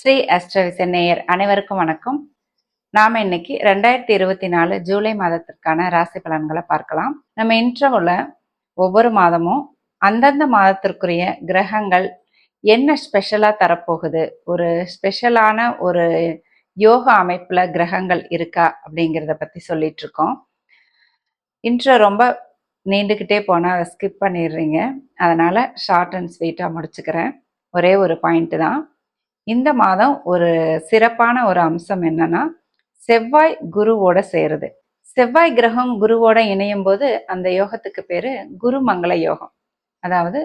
ஸ்ரீ அஸ்ட்ரவிசன் நேயர் அனைவருக்கும் வணக்கம். நாம இன்னைக்கு 2024 ஜூலை மாதத்திற்கான ராசி பலன்களை பார்க்கலாம். நம்ம இன்ட்ரோவில் ஒவ்வொரு மாதமும் அந்தந்த மாதத்திற்குரிய கிரகங்கள் என்ன ஸ்பெஷலா தரப்போகுது, ஒரு ஸ்பெஷலான ஒரு யோகா அமைப்புல கிரகங்கள் இருக்கா அப்படிங்கிறத பத்தி சொல்லிட்டு இருக்கோம். இன்ட்ரோ ரொம்ப நீண்டுக்கிட்டே போனால் அதை ஸ்கிப் பண்ணிடுறீங்க. அதனால ஷார்ட் அண்ட் ஸ்வீட்டாக முடிச்சுக்கிறேன். ஒரே ஒரு பாயிண்ட் தான். இந்த மாதம் ஒரு சிறப்பான ஒரு அம்சம் என்னன்னா, செவ்வாய் குருவோட சேருது. செவ்வாய் கிரகம் குருவோட இணையும் போது அந்த யோகத்துக்கு பேரு குருமங்கள யோகம். அதாவது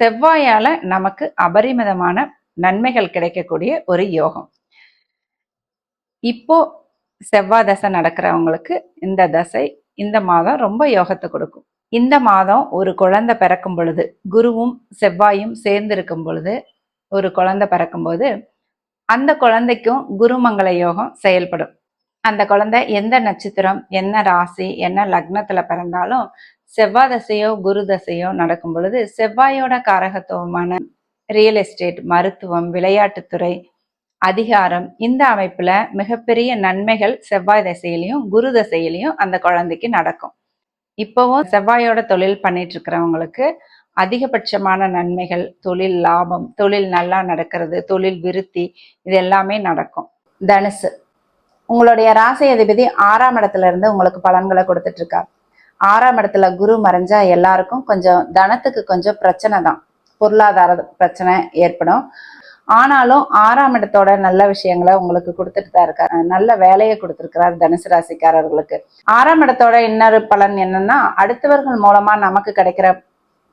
செவ்வாயால நமக்கு அபரிமிதமான நன்மைகள் கிடைக்கக்கூடிய ஒரு யோகம். இப்போ செவ்வாய் தசை நடக்கிறவங்களுக்கு இந்த தசை இந்த மாதம் ரொம்ப யோகத்தை கொடுக்கும். இந்த மாதம் ஒரு குழந்தை பிறக்கும் பொழுது, குருவும் செவ்வாயும் சேர்ந்து இருக்கும் பொழுது ஒரு குழந்தை பிறக்கும்போது அந்த குழந்தைக்கும் குருமங்கள யோகம் செயல்படும். அந்த குழந்தை எந்த நட்சத்திரம், என்ன ராசி, என்ன லக்னத்துல பிறந்தாலும் செவ்வாய் தசையோ குரு தசையோ நடக்கும் பொழுது செவ்வாயோட காரகத்துவமான ரியல் எஸ்டேட், மருத்துவம், விளையாட்டுத்துறை, அதிகாரம், இந்த அமைப்புல மிகப்பெரிய நன்மைகள் செவ்வாய் தசையிலையும் குரு தசையிலையும் அந்த குழந்தைக்கு நடக்கும். இப்போவும் செவ்வாயோட தொழில் பண்ணிட்டு இருக்கிறவங்களுக்கு அதிகபட்சமான நன்மைகள், தொழில் லாபம், தொழில் நல்லா நடக்கிறது, தொழில் விருத்தி, இது எல்லாமே நடக்கும். தனுசு, உங்களுடைய ராசி அதிபதி 6ஆம் இடத்துல இருந்து உங்களுக்கு பலன்களை கொடுத்துட்டு இருக்கார். 6ஆம் இடத்துல குரு மறைஞ்சா எல்லாருக்கும் கொஞ்சம் தனத்துக்கு கொஞ்சம் பிரச்சனை தான், பொருளாதார பிரச்சனை ஏற்படும். ஆனாலும் 6ஆம் இடத்தோட நல்ல விஷயங்களை உங்களுக்கு கொடுத்துட்டு தான் இருக்காரு. நல்ல வேலையை கொடுத்துருக்கிறார் தனுசு ராசிக்காரர்களுக்கு. 6ஆம் இடத்தோட இன்னொரு பலன் என்னன்னா, அடுத்தவர்கள் மூலமா நமக்கு கிடைக்கிற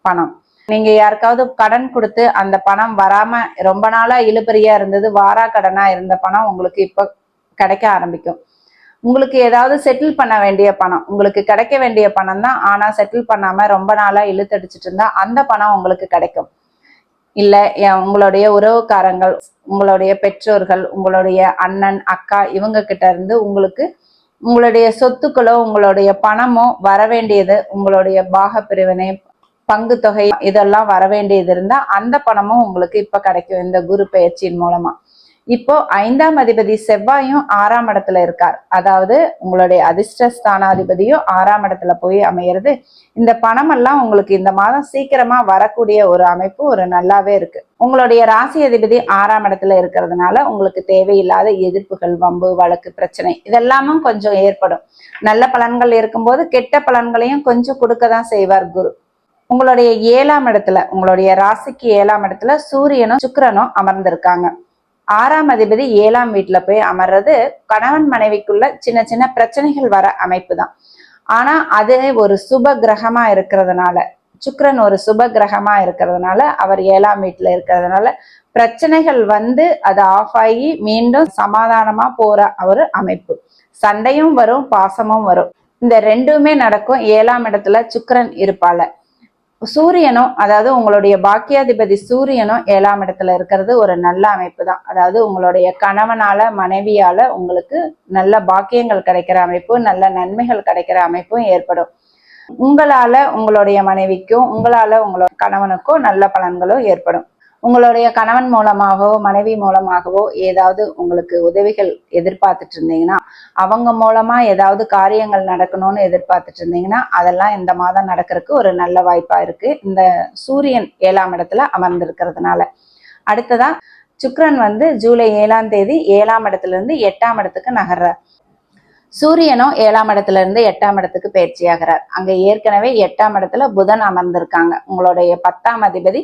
பணம். நீங்க யாருக்காவது கடன் கொடுத்து அந்த பணம் வராம ரொம்ப நாளா இழுபறியா இருந்தது, வாரா கடனா இருந்த பணம் உங்களுக்கு இப்ப கிடைக்க ஆரம்பிக்கும். உங்களுக்கு ஏதாவது செட்டில் பண்ண வேண்டிய பணம், உங்களுக்கு கிடைக்க வேண்டிய பணம் தான், ஆனா செட்டில் பண்ணாம ரொம்ப நாளா இழுத்தடிச்சிட்டு இருந்தா அந்த பணம் உங்களுக்கு கிடைக்கும். இல்ல உங்களுடைய உறவுக்காரங்கள், உங்களுடைய பெற்றோர்கள், உங்களுடைய அண்ணன் அக்கா, இவங்க கிட்ட இருந்து உங்களுக்கு உங்களுடைய சொத்துக்களோ உங்களுடைய பணமோ வர வேண்டியது, உங்களுடைய பாக பிரிவினை, பங்கு தொகை, இதெல்லாம் வர வேண்டியது இருந்தா அந்த பணமும் உங்களுக்கு இப்ப கிடைக்கும் இந்த குரு பெயர்ச்சியின் மூலமா. இப்போ 5ஆம் அதிபதி செவ்வாயும் 6ஆம் இடத்துல இருக்கார். அதாவது உங்களுடைய அதிர்ஷ்டஸ்தானாதிபதியும் 6ஆம் இடத்துல போய் அமையிறது. இந்த பணம் எல்லாம் உங்களுக்கு இந்த மாதம் சீக்கிரமா வரக்கூடிய ஒரு அமைப்பு ஒரு நல்லாவே இருக்கு. உங்களுடைய ராசி அதிபதி 6ஆம் இடத்துல இருக்கிறதுனால உங்களுக்கு தேவையில்லாத எதிர்ப்புகள், வம்பு, வழக்கு, பிரச்சனை இதெல்லாமும் கொஞ்சம் ஏற்படும். நல்ல பலன்கள் இருக்கும்போது கெட்ட பலன்களையும் கொஞ்சம் கொடுக்கதான் செய்வார் குரு. உங்களுடைய 7ஆம் இடத்துல, உங்களுடைய ராசிக்கு 7ஆம் இடத்துல சூரியனும் சுக்கிரனும் அமர்ந்திருக்காங்க. 6ஆம் அதிபதி 7ஆம் வீட்டுல போய் அமர்றது கணவன் மனைவிக்குள்ள சின்ன சின்ன பிரச்சனைகள் வர அமைப்பு தான். ஆனா அது ஒரு சுப கிரகமா இருக்கிறதுனால, சுக்கிரன் ஒரு சுப கிரகமா இருக்கிறதுனால, அவர் 7ஆம் வீட்டுல இருக்கிறதுனால பிரச்சனைகள் வந்து அது ஆஃப் ஆகி மீண்டும் சமாதானமா போற ஒரு அமைப்பு. சண்டையும் வரும், பாசமும் வரும். இந்த ரெண்டுமே நடக்கும் 7ஆம் இடத்துல சுக்கிரன் இருப்பால. சூரியனும், அதாவது உங்களுடைய பாக்கியாதிபதி சூரியனும் 7ஆம் இடத்துல இருக்கிறது ஒரு நல்ல அமைப்பு தான். அதாவது உங்களுடைய கணவனால, மனைவியால உங்களுக்கு நல்ல பாக்கியங்கள் கிடைக்கிற அமைப்பு, நல்ல நன்மைகள் கிடைக்கிற அமைப்பும் ஏற்படும். உங்களால உங்களுடைய மனைவிக்கும், உங்களால உங்களோட கணவனுக்கும் நல்ல பலன்களும் ஏற்படும். உங்களுடைய கணவன் மூலமாகவோ மனைவி மூலமாகவோ ஏதாவது உங்களுக்கு உதவிகள் எதிர்பார்த்துட்டு இருந்தீங்கன்னா, அவங்க மூலமா ஏதாவது காரியங்கள் நடக்கணும்னு எதிர்பார்த்துட்டு இருந்தீங்கன்னா அதெல்லாம் இந்த மாதம் நடக்கிறதுக்கு ஒரு நல்ல வாய்ப்பா இருக்கு, இந்த சூரியன் 7ஆம் இடத்துல அமர்ந்திருக்கிறதுனால. அடுத்ததா சுக்கிரன் வந்து ஜூலை 7ஆம் தேதி 7ஆம் இடத்துல இருந்து 8ஆம் இடத்துக்கு நகர்றார். சூரியனும் 7ஆம் இடத்துல இருந்து 8ஆம் இடத்துக்கு பயிற்சியாகிறார். அங்க ஏற்கனவே 8ஆம் இடத்துல புதன் அமர்ந்திருக்காங்க. உங்களுடைய 10ஆம் அதிபதி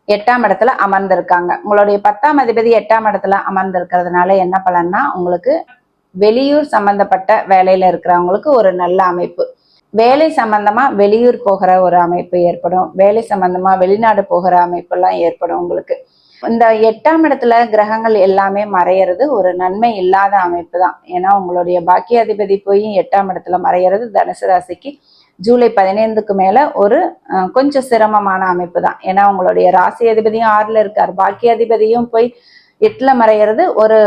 8ஆம் இடத்துல அமர்ந்திருக்காங்க. உங்களுடைய 10ஆம் அதிபதி 8ஆம் இடத்துல அமர்ந்திருக்கிறதுனால என்ன பலன்னா, உங்களுக்கு வெளியூர் சம்பந்தப்பட்ட வேலையில இருக்கிறவங்களுக்கு ஒரு நல்ல அமைப்பு. வேலை சம்பந்தமா வெளியூர் போகிற ஒரு அமைப்பு ஏற்படும். வேலை சம்பந்தமா வெளிநாடு போகிற அமைப்பு எல்லாம் ஏற்படும் உங்களுக்கு. இந்த 8ஆம் இடத்துல கிரகங்கள் எல்லாமே மறையிறது ஒரு நன்மை இல்லாத அமைப்பு தான். ஏன்னா உங்களுடைய பாக்கியாதிபதி போய் 8ஆம் இடத்துல மறையிறது தனுசு ராசிக்கு ஜூலை 15க்கு மேல ஒரு கொஞ்சம் சிரமமான அமைப்பு தான். ஏன்னா உங்களுடைய ராசி அதிபதியும் 6ல இருக்கார், பாக்கியாதிபதியும் போய் 8ல மறையிறது ஒரு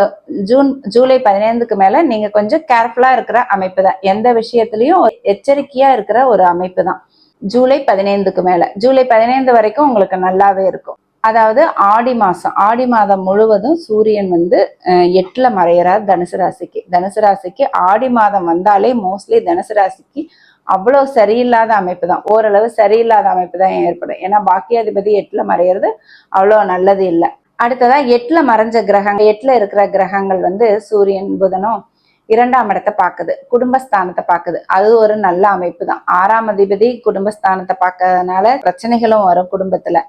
ஜூலை 15க்கு மேல நீங்க கொஞ்சம் கேர்ஃபுல்லா இருக்கிற அமைப்பு தான். எந்த விஷயத்திலையும் எச்சரிக்கையா இருக்கிற ஒரு அமைப்பு தான் ஜூலை 15க்கு மேல. ஜூலை 15 வரைக்கும் உங்களுக்கு நல்லாவே இருக்கும். அதாவது ஆடி மாதம் முழுவதும் சூரியன் வந்து 8ல மறையிறார் தனுசு ராசிக்கு. தனுசு ராசிக்கு ஆடி மாதம் வந்தாலே மோஸ்ட்லி தனுசு ராசிக்கு அவ்வளவு சரியில்லாத அமைப்பு தான், ஓரளவு சரியில்லாத அமைப்பு தான் ஏற்படும். ஏன்னா பாக்கியாதிபதி 8ல மறையிறது அவ்வளவு நல்லது இல்லை. அடுத்ததா 8ல மறைஞ்ச கிரகங்கள், 8ல இருக்கிற கிரகங்கள் வந்து சூரியன் புதனும் 2ஆம் இடத்தை பாக்குது, குடும்பஸ்தானத்தை பாக்குது. அது ஒரு நல்ல அமைப்பு தான். 6ஆம் அதிபதி குடும்பஸ்தானத்தை பார்க்கறதுனால பிரச்சனைகளும் வரும் குடும்பத்துல.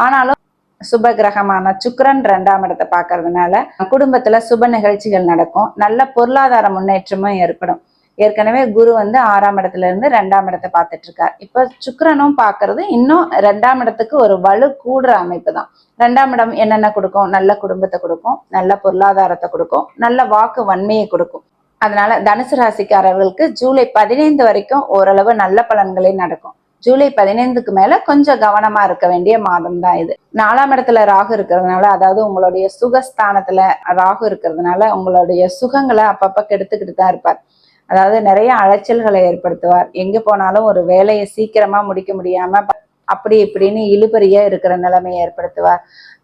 ஆனாலும் சுப கிரகமான சுக்கிரன் 2ஆம் இடத்தை பார்க்கறதுனால குடும்பத்துல சுப நிகழ்ச்சிகள் நடக்கும், நல்ல பொருளாதார முன்னேற்றமும் ஏற்படும். ஏற்கனவே குரு வந்து 6ஆம் இடத்துல இருந்து 2ஆம் இடத்தை பார்த்துட்டு இருக்கார். இப்ப சுக்கிரனும் பாக்குறது இன்னும் 2ஆம் இடத்துக்கு ஒரு வலு கூடுற அமைப்பு தான். 2ஆம் இடம் என்னென்ன கொடுக்கும்? நல்ல குடும்பத்தை கொடுக்கும், நல்ல பொருளாதாரத்தை கொடுக்கும், நல்ல வாக்கு வன்மையை கொடுக்கும். அதனால தனுசு ராசிக்காரர்களுக்கு ஜூலை 15 வரைக்கும் ஓரளவு நல்ல பலன்களே நடக்கும். ஜூலை 15க்கு மேல கொஞ்சம் கவனமா இருக்க வேண்டிய மாதம் தான் இது. 4ஆம் இடத்துல ராகு இருக்கிறதுனால, அதாவது உங்களுடைய சுகஸ்தானத்துல ராகு இருக்கிறதுனால உங்களுடைய சுகங்களை அப்பப்ப கெடுத்துக்கிட்டு தான் இருப்பார். அதாவது நிறைய அலைச்சல்களை ஏற்படுத்துவார். எங்க போனாலும் ஒரு வேலையை சீக்கிரமா முடிக்க முடியாம அப்படி இப்படின்னு இழுபறியா இருக்கிற நிலைமையை ஏற்படுத்துவார்.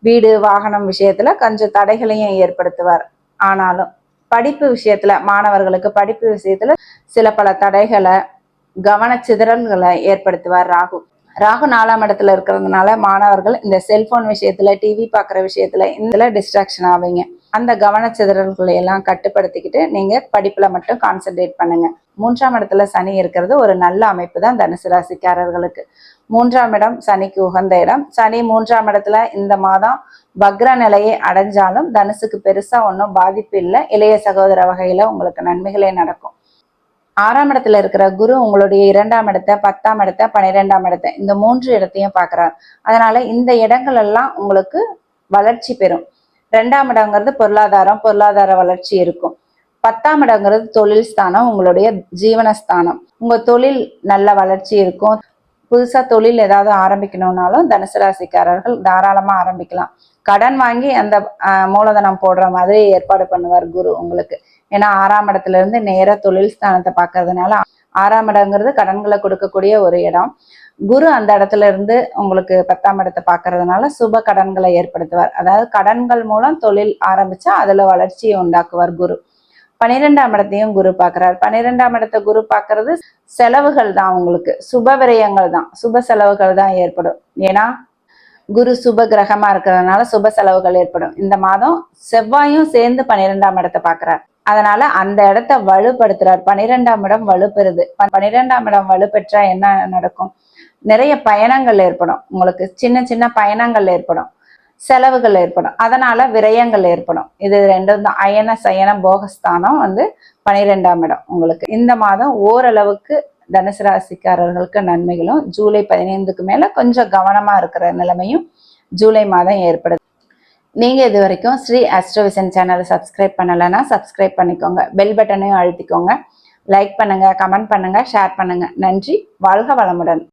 வீடு வாகனம் விஷயத்துல கொஞ்சம் தடைகளையும் ஏற்படுத்துவார். ஆனாலும் படிப்பு விஷயத்துல, மாணவர்களுக்கு படிப்பு விஷயத்துல சில பல தடைகளை, கவனச்சிதறல்களை ஏற்படுத்துவார் ராகு. ராகு 4ஆம் இடத்துல இருக்கிறதுனால மாணவர்கள் இந்த செல்போன் விஷயத்துல, டிவி பாக்குற விஷயத்துல இதுல டிஸ்ட்ராக்ஷன் ஆவீங்க. அந்த கவனச்சிதறல்களை எல்லாம் கட்டுப்படுத்திக்கிட்டு நீங்க படிப்புல மட்டும் கான்சென்ட்ரேட் பண்ணுங்க. 3ஆம் இடத்துல சனி இருக்கிறது ஒரு நல்ல அமைப்பு தான் தனுசு ராசிக்காரர்களுக்கு. 3ஆம் இடம் சனிக்கு உகந்த இடம். சனி 3ஆம் இடத்துல இந்த மாதம் வக்ர நிலையை அடைஞ்சாலும் தனுசுக்கு பெருசா ஒன்றும் பாதிப்பு இல்லை. இளைய சகோதர வகையில உங்களுக்கு நன்மைகளே நடக்கும். 6ஆம் இடத்துல இருக்கிற குரு உங்களுடைய 2ஆம் இடத்தை, 10ஆம் இடத்தை, 12ஆம் இடத்தை, இந்த 3 இடத்தையும் பார்க்கிறார். அதனால இந்த இடங்கள் எல்லாம் உங்களுக்கு வளர்ச்சி பெறும். 2ஆம் இடங்கிறது பொருளாதார வளர்ச்சி இருக்கும். 10ஆம் இடங்கிறது தொழில் ஸ்தானம், உங்களுடைய ஜீவனஸ்தானம். உங்க தொழில் நல்ல வளர்ச்சி இருக்கும். புதுசா தொழில் ஏதாவது ஆரம்பிக்கணும்னாலும் தனுசு ராசிக்காரர்கள் தாராளமா ஆரம்பிக்கலாம். கடன் வாங்கி அந்த மூலதனம் போடுற மாதிரி ஏற்பாடு பண்ணுவார் குரு உங்களுக்கு. ஏன்னா 6ஆம் இடத்துல இருந்து நேர தொழில் ஸ்தானத்தை பார்க்கறதுனால, 6ஆம் இடங்கிறது கடன்களை கொடுக்கக்கூடிய ஒரு இடம். குரு அந்த இடத்துல இருந்து உங்களுக்கு 10ஆம் இடத்தை பார்க்கறதுனால சுப கடன்களை ஏற்படுத்துவார். அதாவது கடன்கள் மூலம் தொழில் ஆரம்பிச்சா அதுல வளர்ச்சியை உண்டாக்குவார் குரு. 12ஆம் இடத்தையும் குரு பார்க்கிறார். 12ஆம் இடத்தை குரு பார்க்கறது செலவுகள் தான், உங்களுக்கு சுப விரயங்கள் தான், சுப செலவுகள் தான் ஏற்படும். ஏன்னா குரு சுப கிரகமா இருக்கிறதுனால சுப செலவுகள் ஏற்படும். இந்த மாதம் செவ்வாயும் சேர்ந்து 12ஆம் இடத்தை பார்க்கிறார். அதனால அந்த இடத்த வலுப்படுத்துறார். 12ஆம் இடம் வலுப்பெறுது. 12ஆம் இடம் வலுப்பெற்றா என்ன நடக்கும்? நிறைய பயணங்கள் ஏற்படும். உங்களுக்கு சின்ன சின்ன பயணங்கள் ஏற்படும், செலவுகள் ஏற்படும், அதனால விரயங்கள் ஏற்படும். இது ரெண்டும் தான். அயன சயன போகஸ்தானம் வந்து 12ஆம் இடம். உங்களுக்கு இந்த மாதம் ஓரளவுக்கு தனுசு ராசிக்காரர்களுக்கு நன்மைகளும், ஜூலை 15க்கு மேல கொஞ்சம் கவனமா இருக்கிற நிலைமையும் ஜூலை மாதம் ஏற்படுது. நீங்க இது வரைக்கும் ஸ்ரீ ஆஸ்ட்ரோவிஷன் சேனலை சப்ஸ்கிரைப் பண்ணலைன்னா சப்ஸ்கிரைப் பண்ணிக்கோங்க. பெல் பட்டனையும் அழுத்திக்கோங்க. லைக் பண்ணுங்க, கமெண்ட் பண்ணுங்க, ஷேர் பண்ணுங்க. நன்றி. வாழ்க வளமுடன்.